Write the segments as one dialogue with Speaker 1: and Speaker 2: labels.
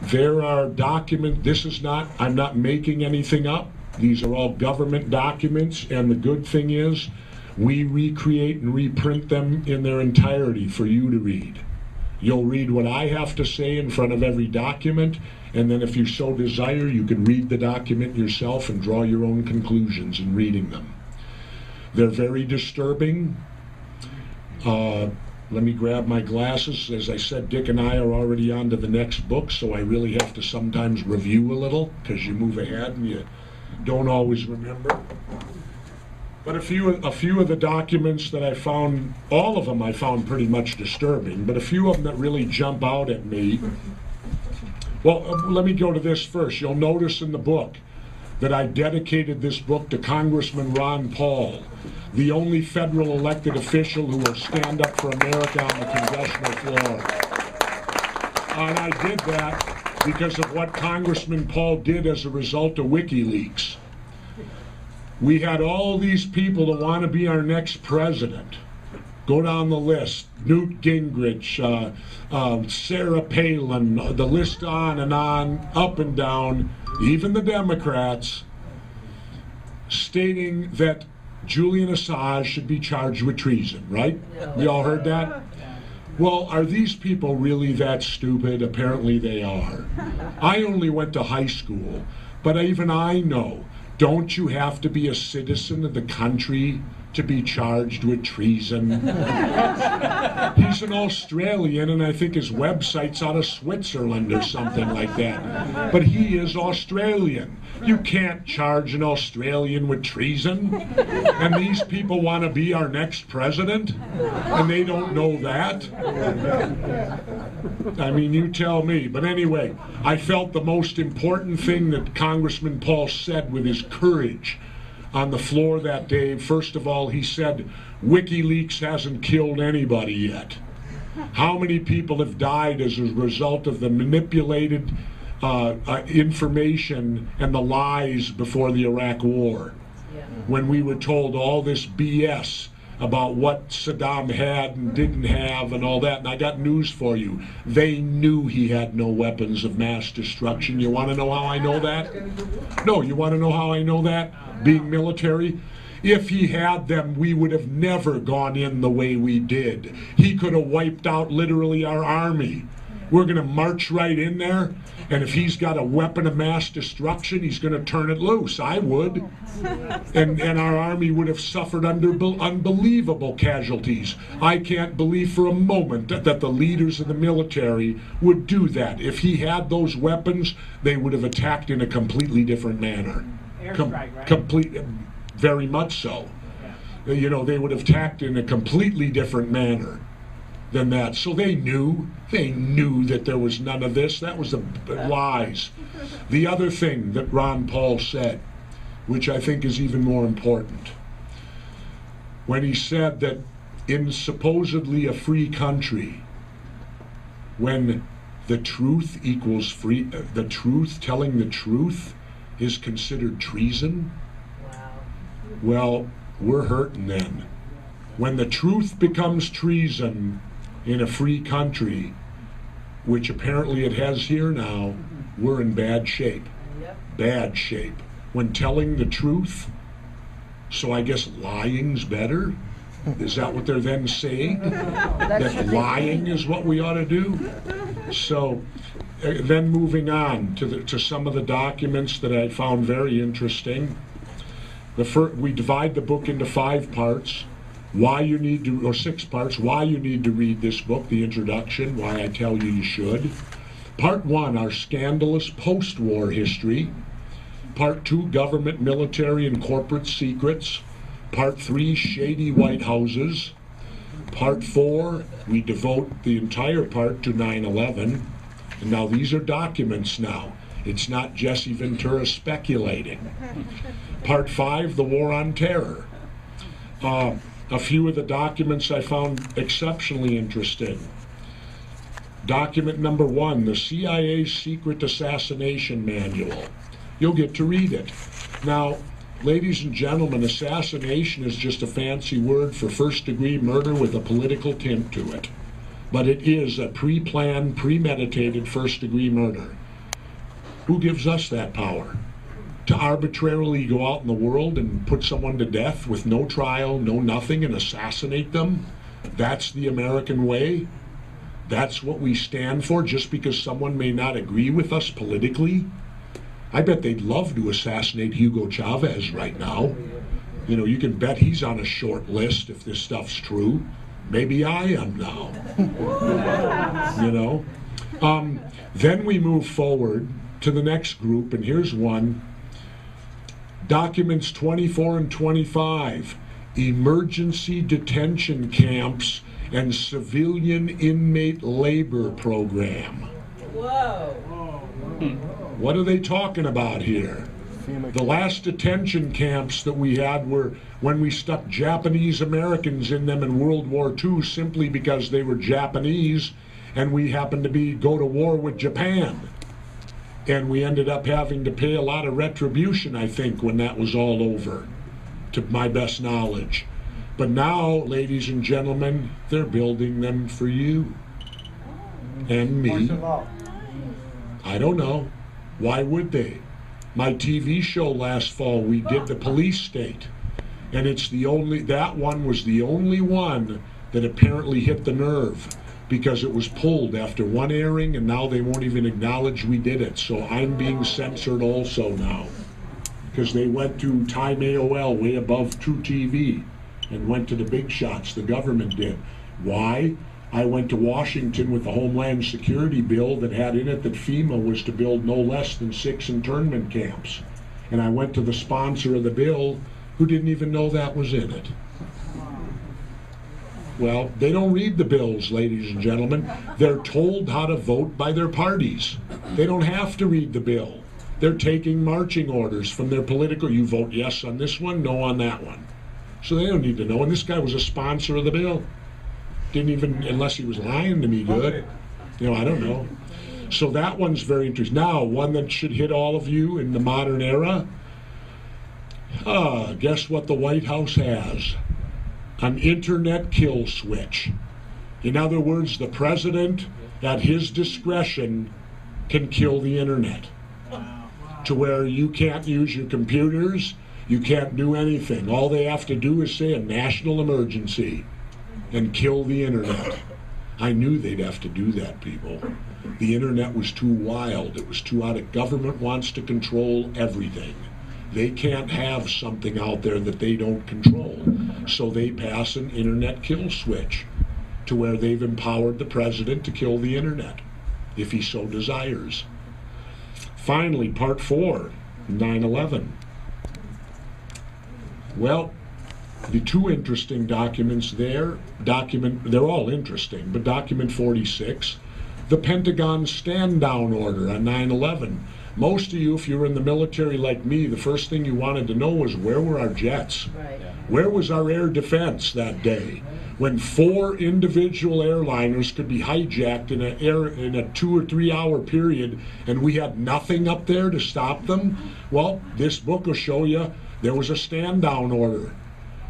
Speaker 1: There are documents, I'm not making anything up. These are all government documents, and the good thing is we recreate and reprint them in their entirety for you to read. You'll read what I have to say in front of every document, and then if you so desire, you can read the document yourself and draw your own conclusions in reading them. They're very disturbing. Let me grab my glasses. As I said, Dick and I are already on to the next book, so I really have to sometimes review a little, because you move ahead and you don't always remember. But a few of the documents that I found, all of them I found pretty much disturbing, but a few of them that really jump out at me. Well, let me go to this first. You'll notice in the book that I dedicated this book to Congressman Ron Paul, the only federal elected official who will stand up for America on the congressional floor. And I did that because of what Congressman Paul did as a result of WikiLeaks. We had all these people that want to be our next president. Go down the list. Newt Gingrich, Sarah Palin, the list on, up and down, even the Democrats, stating that Julian Assange should be charged with treason, right? We all heard that? Well, are these people really that stupid? Apparently they are. I only went to high school, but even I know, don't you have to be a citizen of the country to be charged with treason? He's an Australian, and I think his website's out of Switzerland or something like that. But he is Australian. You can't charge an Australian with treason. And these people want to be our next president, and they don't know that. I mean, you tell me. But anyway, I felt the most important thing that Congressman Paul said with his courage on the floor that day, first of all, he said, WikiLeaks hasn't killed anybody yet. How many people have died as a result of the manipulated information and the lies before the Iraq War? When we were told all this BS about what Saddam had and didn't have and all that. And I got news for you. They knew he had no weapons of mass destruction. You want to know how I know that? No, you want to know how I know that? Being military? If he had them, we would have never gone in the way we did. He could have wiped out literally our army. We're going to march right in there, and if he's got a weapon of mass destruction, he's going to turn it loose. I would. And our army would have suffered unbelievable casualties. I can't believe for a moment that the leaders of the military would do that. If he had those weapons, they would have attacked in a completely different manner. Airstrike, right? Very much so. Yeah. You know, they would have attacked in a completely different manner than that. So they knew that there was none of this. That was the lies. The other thing that Ron Paul said, which I think is even more important, when he said that in supposedly a free country, when the truth equals free, the truth, telling the truth is considered treason. Wow. Well, we're hurting then. When the truth becomes treason in a free country, which apparently it has here now, we're in bad shape. Yep. Bad shape. When telling the truth, so I guess lying's better? Is that what they're then saying? That lying is what we ought to do? So then moving on to some of the documents that I found very interesting. We divide the book into 5 parts. Why you need to, or 6 parts, why you need to read this book, the introduction, why I tell you you should. Part 1, our scandalous post-war history. Part 2, government, military, and corporate secrets. Part 3, shady White Houses. Part 4, we devote the entire part to 9/11. And now these are documents now. It's not Jesse Ventura speculating. Part 5, the war on terror. A few of the documents I found exceptionally interesting. Document number 1, the CIA's Secret Assassination Manual. You'll get to read it. Now, ladies and gentlemen, assassination is just a fancy word for first-degree murder with a political tint to it. But it is a pre-planned, premeditated first-degree murder. Who gives us that power? To arbitrarily go out in the world and put someone to death with no trial, no nothing, and assassinate them? That's the American way? That's what we stand for just because someone may not agree with us politically? I bet they'd love to assassinate Hugo Chavez right now. You know, you can bet he's on a short list if this stuff's true. Maybe I am now. You know? Then we move forward to the next group, and here's one. Documents 24 and 25, emergency detention camps and civilian inmate labor program.
Speaker 2: Whoa.
Speaker 1: What are they talking about here? The last detention camps that we had were when we stuck Japanese Americans in them in World War II simply because they were Japanese and we happened to go to war with Japan. And we ended up having to pay a lot of retribution, I think, when that was all over, to my best knowledge. But now, ladies and gentlemen, they're building them for you and me. I don't know. Why would they? My TV show last fall, we did the police state. And that one was the only one that apparently hit the nerve, because it was pulled after one airing and now they won't even acknowledge we did it. So I'm being censored also now, because they went to Time AOL way above True TV and went to the big shots, the government did. Why? I went to Washington with the Homeland Security bill that had in it that FEMA was to build no less than 6 internment camps. And I went to the sponsor of the bill who didn't even know that was in it. Well, they don't read the bills, ladies and gentlemen. They're told how to vote by their parties. They don't have to read the bill. They're taking marching orders from their political, you vote yes on this one, no on that one. So they don't need to know. And this guy was a sponsor of the bill. Didn't even, unless he was lying to me good. You know, I don't know. So that one's very interesting. Now, one that should hit all of you in the modern era. Guess what the White House has? An internet kill switch. In other words, the president, at his discretion, can kill the internet. To where you can't use your computers, you can't do anything. All they have to do is say a national emergency and kill the internet. I knew they'd have to do that, people. The internet was too wild. It was too out of government wants to control everything. They can't have something out there that they don't control. So they pass an internet kill switch to where they've empowered the president to kill the internet, if he so desires. Finally, part 4, 9/11. Well, the two interesting documents there, they're all interesting, but document 46, the Pentagon stand-down order on 9/11. Most of you, if you were in the military like me, the first thing you wanted to know was where were our jets?
Speaker 2: Right.
Speaker 1: Where was our air defense that day? When 4 individual airliners could be hijacked in a 2 or 3 hour period and we had nothing up there to stop them? Well, this book will show you there was a stand-down order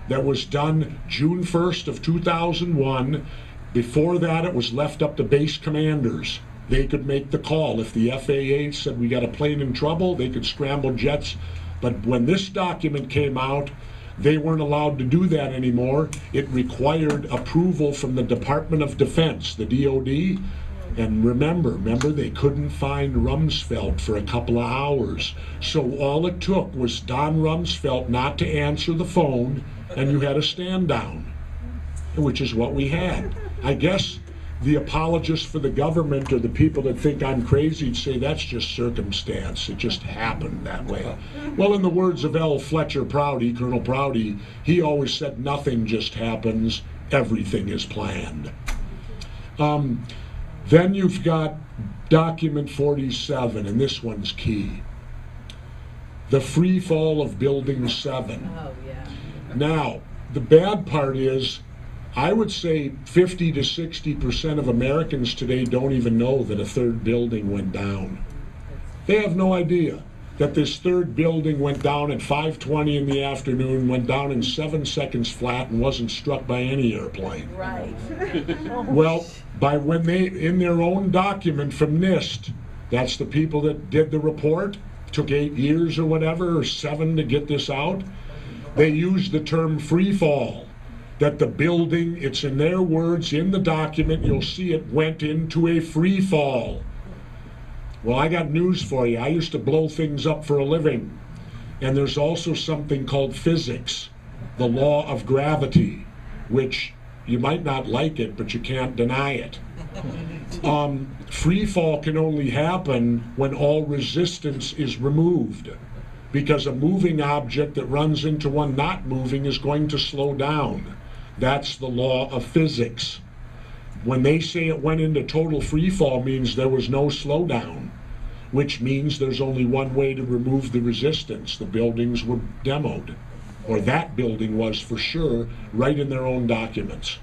Speaker 1: that was done June 1st of 2001. Before that, it was left up to base commanders. They could make the call. If the FAA said we got a plane in trouble, they could scramble jets. But when this document came out, they weren't allowed to do that anymore. It required approval from the Department of Defense, the DOD. And remember, they couldn't find Rumsfeld for a couple of hours. So all it took was Don Rumsfeld not to answer the phone, and you had a stand down, which is what we had. I guess the apologists for the government or the people that think I'm crazy would say that's just circumstance. It just happened that way. Well, in the words of L. Fletcher Prouty, Colonel Prouty, he always said nothing just happens, everything is planned. Then you've got document 47, and this one's key. The free fall of Building 7.
Speaker 2: Oh, yeah.
Speaker 1: Now, the bad part is, I would say 50 to 60% of Americans today don't even know that a third building went down. They have no idea that this third building went down at 5:20 in the afternoon, went down in 7 seconds flat, and wasn't struck by any airplane.
Speaker 2: Right.
Speaker 1: Well, by when they, in their own document from NIST, That's the people that did the report. Took 8 years or whatever, or 7 to get this out. They used the term free fall. That the building, it's in their words, in the document, you'll see it went into a free fall. Well, I got news for you. I used to blow things up for a living. And there's also something called physics, the law of gravity, which you might not like it, but you can't deny it. Free fall can only happen when all resistance is removed, because a moving object that runs into one not moving is going to slow down. That's the law of physics. When they say it went into total free fall, means there was no slowdown, which means there's only one way to remove the resistance. The buildings were demoed, or that building was for sure, right in their own documents.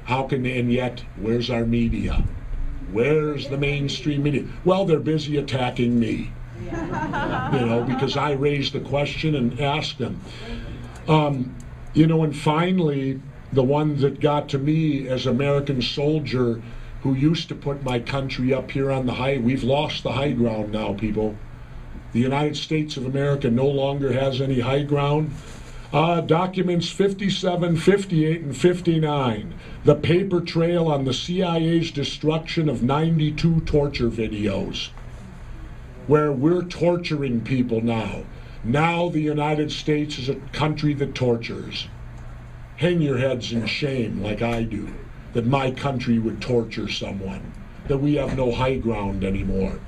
Speaker 1: How can they, and yet, where's our media? Where's the mainstream media? Well, they're busy attacking me, you know, because I raised the question and asked them. You know, and finally, the one that got to me as American soldier who used to put my country up here on the high, we've lost the high ground now, people. The United States of America no longer has any high ground. Documents 57, 58, and 59. The paper trail on the CIA's destruction of 92 torture videos, where we're torturing people now. Now the United States is a country that tortures. Hang your heads in shame like I do, that my country would torture someone, that we have no high ground anymore.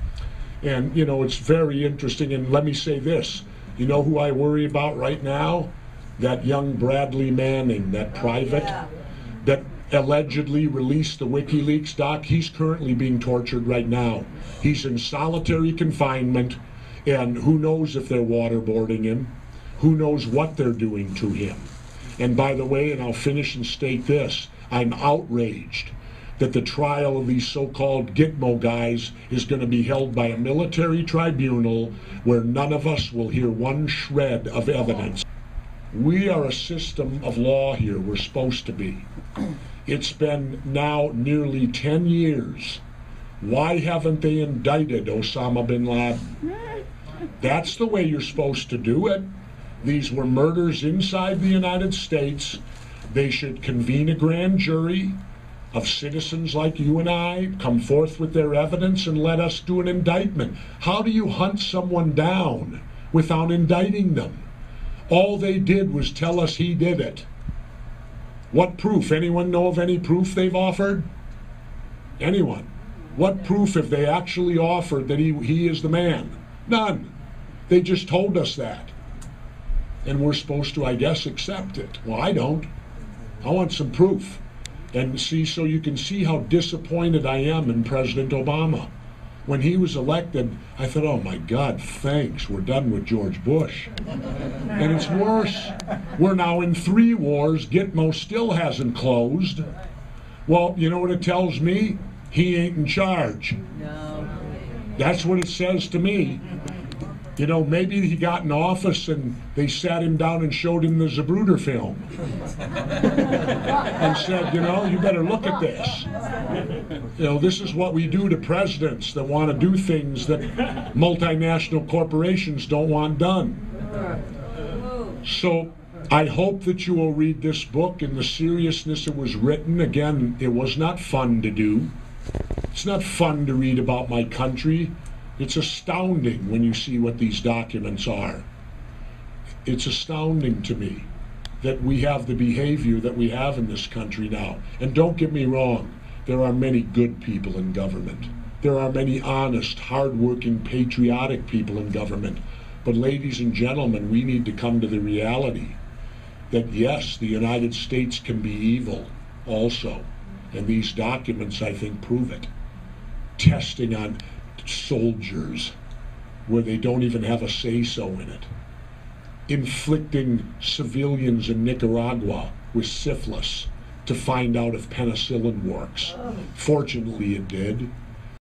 Speaker 1: And, you know, it's very interesting. And let me say this, you know who I worry about right now? That young Bradley Manning, that private, that allegedly released the WikiLeaks doc. He's currently being tortured right now. He's in solitary confinement, and who knows if they're waterboarding him? Who knows what they're doing to him? And by the way, and I'll finish and state this, I'm outraged that the trial of these so-called Gitmo guys is going to be held by a military tribunal where none of us will hear one shred of evidence. We are a system of law here. We're supposed to be. It's been now nearly 10 years. Why haven't they indicted Osama bin Laden? That's the way you're supposed to do it. These were murders inside the United States. They should convene a grand jury of citizens like you and I, come forth with their evidence, and let us do an indictment. How do you hunt someone down without indicting them? All they did was tell us he did it. What proof? Anyone know of any proof they've offered? Anyone? What proof have they actually offered that he is the man? None. They just told us that. And we're supposed to, I guess, accept it. Well, I don't. I want some proof. And see, so you can see how disappointed I am in President Obama. When he was elected, I thought, oh my God, thanks, we're done with George Bush. And it's worse. We're now in 3 wars. Gitmo still hasn't closed. Well, you know what it tells me? He ain't in charge. No. That's what it says to me. You know, maybe he got in office and they sat him down and showed him the Zapruder film and said, you know, you better look at this. You know, this is what we do to presidents that want to do things that multinational corporations don't want done. So I hope that you will read this book in the seriousness it was written. Again, it was not fun to do. It's not fun to read about my country. It's astounding when you see what these documents are. It's astounding to me that we have the behavior that we have in this country now. And don't get me wrong, there are many good people in government. There are many honest, hardworking, patriotic people in government. But ladies and gentlemen, we need to come to the reality that yes, the United States can be evil also. And these documents, I think, prove it. Testing on soldiers where they don't even have a say-so in it. Inflicting civilians in Nicaragua with syphilis to find out if penicillin works. Fortunately, it did.